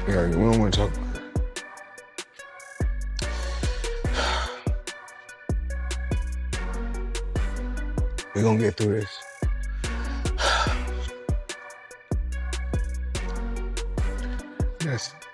Yeah, we don't want to talk about it. We're gonna get through this.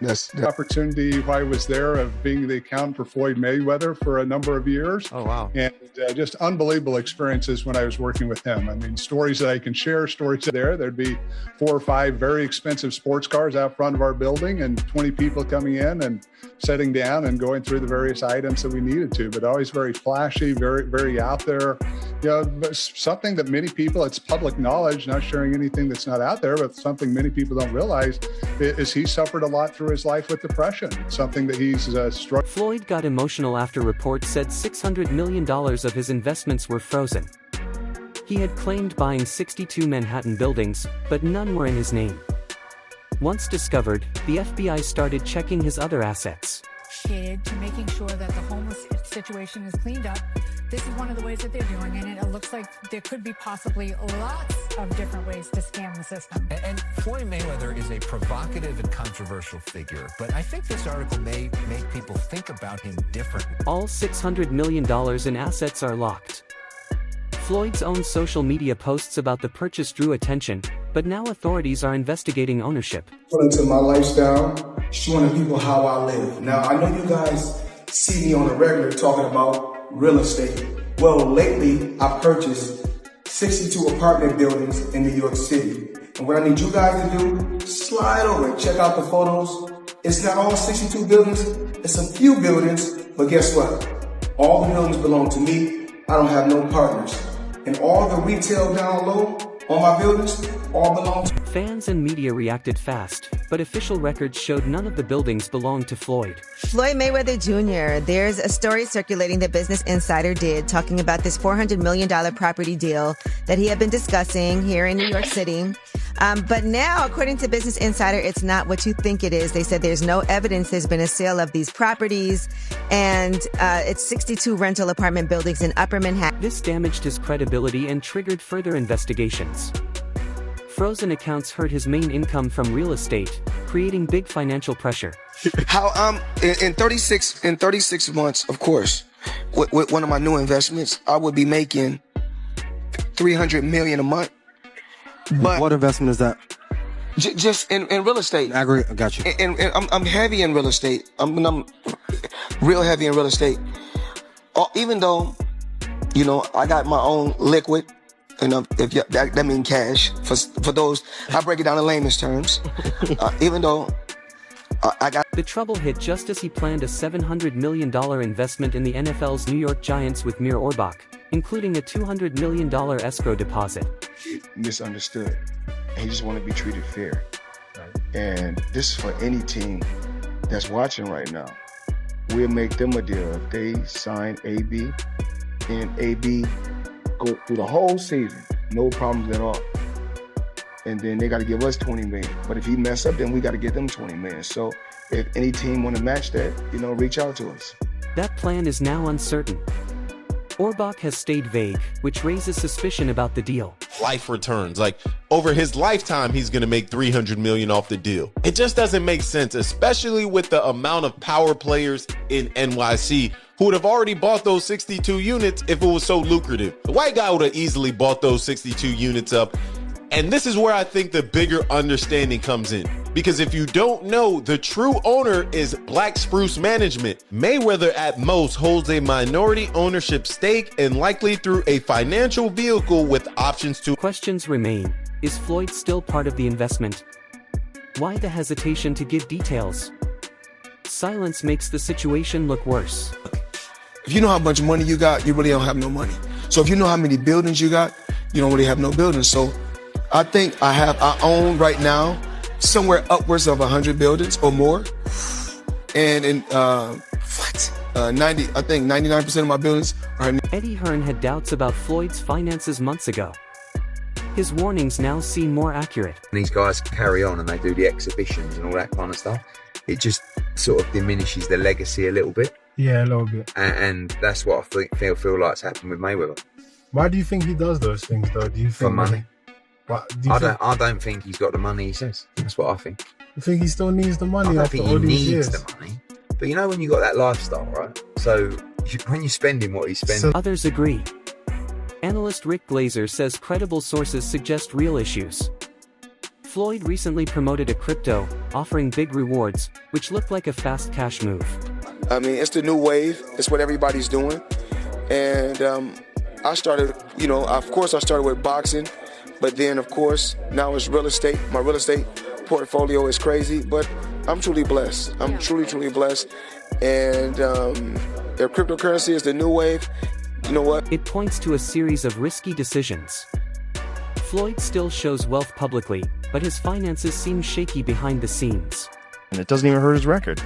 That's The opportunity while I was there of being the accountant for Floyd Mayweather for a number of years. Oh, wow. And just unbelievable experiences when I was working with him. I mean, stories that I can share, stories there. There'd be 4 or 5 very expensive sports cars out front of our building and 20 people coming in and sitting down and going through the various items that we needed to, but always very flashy, very, very out there. You know, something that many people, it's public knowledge, not sharing anything that's not out there, but something many people don't realize is he suffered a lot through his life with depression. It's something that he's struggled. Floyd got emotional after reports said $600 million of his investments were frozen. He had claimed buying 62 Manhattan buildings, but none were in his name. Once discovered, the FBI started checking his other assets. Dedicated to making sure that the homeless situation is cleaned up. This is one of the ways that they're doing it, and it looks like there could be possibly lots of different ways to scam the system. And Floyd Mayweather is a provocative and controversial figure, but I think this article may make people think about him differently. All $600 million in assets are locked. Floyd's own social media posts about the purchase drew attention, but now authorities are investigating ownership. Into my lifestyle, showing people how I live. Now, I know you guys see me on a regular talking about real estate. Well, lately, I purchased 62 apartment buildings in New York City. And what I need you guys to do, slide over and check out the photos. It's not all 62 buildings, it's a few buildings, but guess what? All the buildings belong to me. I don't have no partners. And all the retail down low on my buildings all belong to me. Fans and media reacted fast, but official records showed none of the buildings belonged to Floyd. Floyd Mayweather Jr., there's a story circulating that Business Insider did talking about this $400 million property deal that he had been discussing here in New York City. But now, according to Business Insider, it's not what you think it is. They said there's no evidence there's been a sale of these properties, and it's 62 rental apartment buildings in Upper Manhattan. This damaged his credibility and triggered further investigations. Frozen accounts hurt his main income from real estate, creating big financial pressure. How in 36 months, of course, with one of my new investments, I would be making $300 million a month. But What investment is that? just in real estate. I got you. And I'm heavy in real estate. I'm real heavy in real estate. Even though, you know, I got my own liquid. And that means cash. For those, I break it down in layman's terms. Even though I got... The trouble hit just as he planned a $700 million investment in the NFL's New York Giants with Mir Orbach, including a $200 million escrow deposit. Misunderstood. And he just want to be treated fair. Right. And this is for any team that's watching right now. We'll make them a deal. If they sign AB and AB go through the whole season, no problems at all. And then they got to give us $20 million. But if he mess up, then we got to give them $20 million. So if any team want to match that, you know, reach out to us. That plan is now uncertain. Orbach has stayed vague, which raises suspicion about the deal. Life returns. Like, over his lifetime, he's going to make $300 million off the deal. It just doesn't make sense, especially with the amount of power players in NYC who would have already bought those 62 units if it was so lucrative. The white guy would have easily bought those 62 units up. And this is where I think the bigger understanding comes in. Because if you don't know, the true owner is Black Spruce Management. Mayweather at most holds a minority ownership stake and likely through a financial vehicle with options to... Questions remain. Is Floyd still part of the investment? Why the hesitation to give details? Silence makes the situation look worse. If you know how much money you got, you really don't have no money. So if you know how many buildings you got, you don't really have no buildings. So I think I own right now somewhere upwards of 100 buildings or more. And in 99% of my buildings are... Eddie Hearn had doubts about Floyd's finances months ago. His warnings now seem more accurate. These guys carry on and they do the exhibitions and all that kind of stuff. It just sort of diminishes the legacy a little bit. Yeah, a little bit. And that's what I feel like's happened with Mayweather. Why do you think he does those things, though? Do you think for money? I don't think he's got the money he says. That's what I think. I think he still needs the money I don't after think all he these needs years. the money. But you know when you got that lifestyle, right? So when you're spending what he's spending. Others agree. Analyst Rick Glazer says credible sources suggest real issues. Floyd recently promoted a crypto, offering big rewards, which looked like a fast cash move. I mean, it's the new wave. It's what everybody's doing. And I started, of course I started with boxing, but then of course now it's real estate. My real estate portfolio is crazy, but I'm truly blessed. I'm truly blessed. And if cryptocurrency is the new wave, you know what? It points to a series of risky decisions. Floyd still shows wealth publicly, but his finances seem shaky behind the scenes. And it doesn't even hurt his record.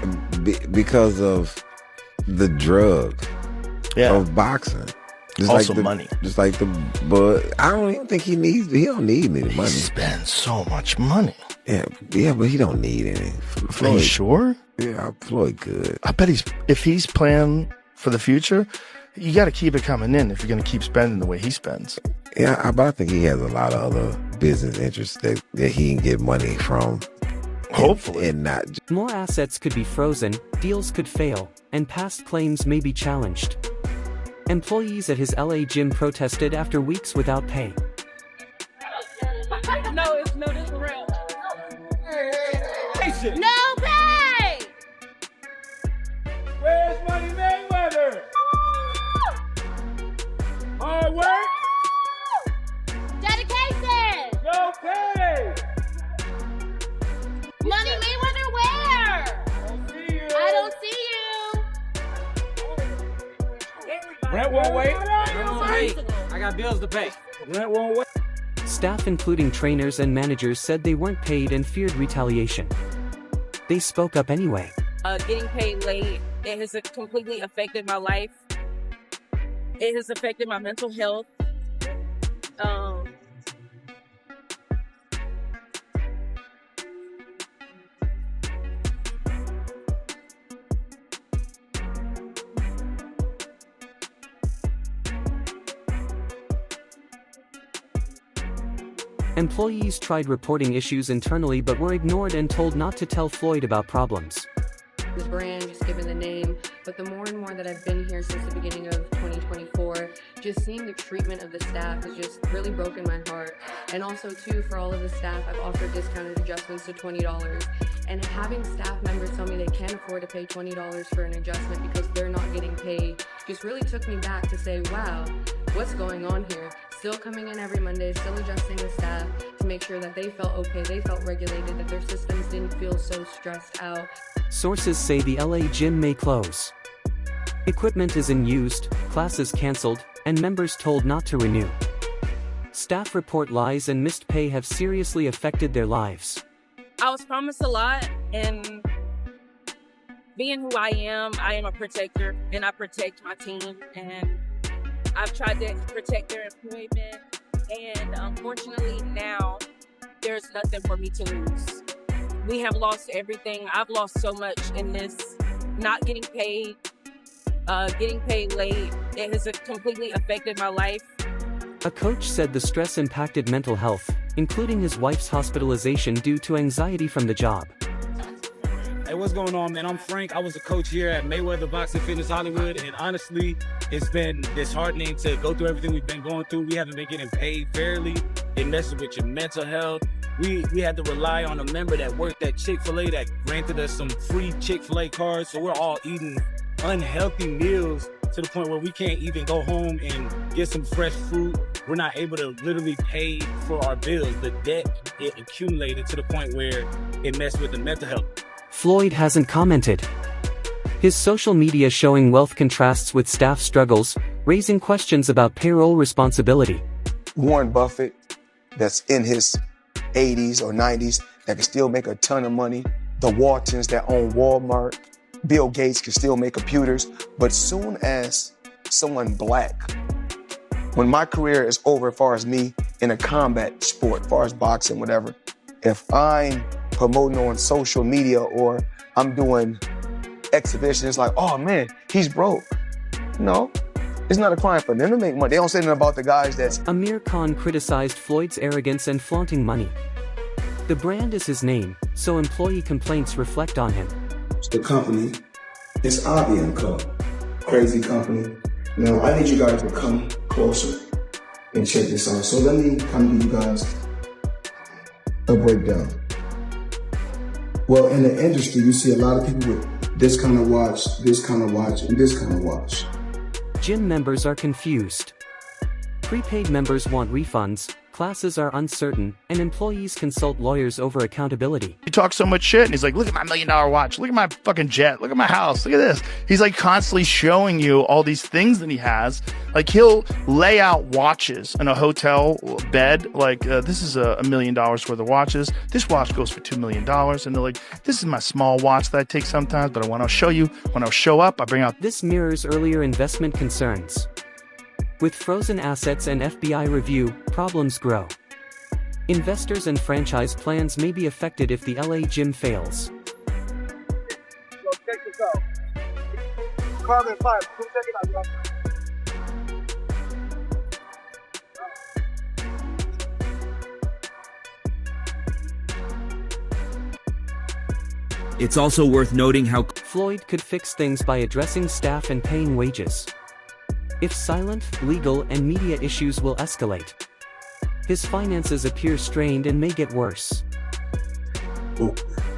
Because of the drug of boxing. Just also like money. But I don't even think he don't need any money. He spends so much money. Yeah, but he don't need any. Are you sure? Yeah, Floyd good. I bet if he's planning for the future, you got to keep it coming in if you're going to keep spending the way he spends. Yeah, but I think he has a lot of other business interests that he can get money from. Hopefully. And not. More assets could be frozen, deals could fail, and past claims may be challenged. Employees at his LA gym protested after weeks without pay. No, this for real. No pay! Where's Money Mayweather? Hard work? Dedication! No pay! Money Mayweather where? I don't see you. Rent won't wait. I got bills to pay. Rent won't wait. Staff including trainers and managers said they weren't paid and feared retaliation. They spoke up anyway. Getting paid late, it has completely affected my life. It has affected my mental health. Employees tried reporting issues internally but were ignored and told not to tell Floyd about problems. The brand, just given the name, but the more and more that I've been here since the beginning of 2024, just seeing the treatment of the staff has just really broken my heart. And also too, for all of the staff, I've offered discounted adjustments to $20. And having staff members tell me they can't afford to pay $20 for an adjustment because they're not getting paid just really took me back to say, wow, what's going on here? Still coming in every Monday, still adjusting the staff to make sure that they felt okay, they felt regulated, that their systems didn't feel so stressed out. Sources say the LA gym may close. Equipment is unused, classes canceled, and members told not to renew. Staff report lies and missed pay have seriously affected their lives. I was promised a lot, and being who I am a protector, and I protect my team, and I've tried to protect their employment, and unfortunately now there's nothing for me to lose. We have lost everything. I've lost so much in this, not getting paid late. It has completely affected my life. A coach said the stress impacted mental health, including his wife's hospitalization due to anxiety from the job. Hey, what's going on, man? I'm Frank. I was a coach here at Mayweather Boxing Fitness Hollywood, and honestly, it's been disheartening to go through everything we've been going through. We haven't been getting paid fairly. It messes with your mental health. We had to rely on a member that worked at Chick-fil-A that granted us some free Chick-fil-A cards, so we're all eating unhealthy meals to the point where we can't even go home and get some fresh fruit. We're not able to literally pay for our bills. The debt, it accumulated to the point where it messed with the mental health. Floyd hasn't commented. His social media showing wealth contrasts with staff struggles, raising questions about payroll responsibility. Warren Buffett, that's in his 80s or 90s, that can still make a ton of money. The Waltons that own Walmart. Bill Gates can still make computers. But soon as someone black, when my career is over as far as me in a combat sport, as far as boxing, whatever, if I'm promoting on social media or I'm doing exhibitions like, oh man, he's broke. No, it's not a crime for them to make money. They don't say anything about the guys that's... Amir Khan criticized Floyd's arrogance and flaunting money. The brand is his name, so employee complaints reflect on him. The company is Avi & Co. Crazy company. Now, I need you guys to come closer and check this out. So let me come give you guys a breakdown. Well, in the industry, you see a lot of people with this kind of watch, this kind of watch, and this kind of watch. Gym members are confused. Prepaid members want refunds, classes are uncertain, and employees consult lawyers over accountability. He talks so much shit and he's like, look at my $1 million watch, look at my fucking jet, look at my house, look at this. He's like constantly showing you all these things that he has. Like he'll lay out watches in a hotel bed, like this is $1 million worth of watches. This watch goes for $2 million. And they're like, this is my small watch that I take sometimes, but I want to show you when I show up, I bring out. This mirrors earlier investment concerns. With frozen assets and FBI review, problems grow. Investors and franchise plans may be affected if the LA gym fails. Check this out. Carbon fiber. Come check it out. It's also worth noting how Floyd could fix things by addressing staff and paying wages. If silent, legal, and media issues will escalate. His finances appear strained and may get worse. Oh.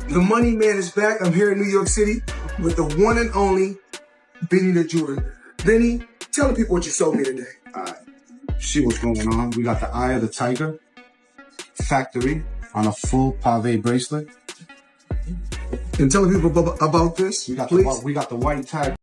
The Money Man is back. I'm here in New York City with the one and only Benny the Jeweler. Benny, tell the people what you sold me today. All right. See what's going on. We got the Eye of the Tiger factory on a full pave bracelet. And tell the people about this, we got please. We got the white tiger.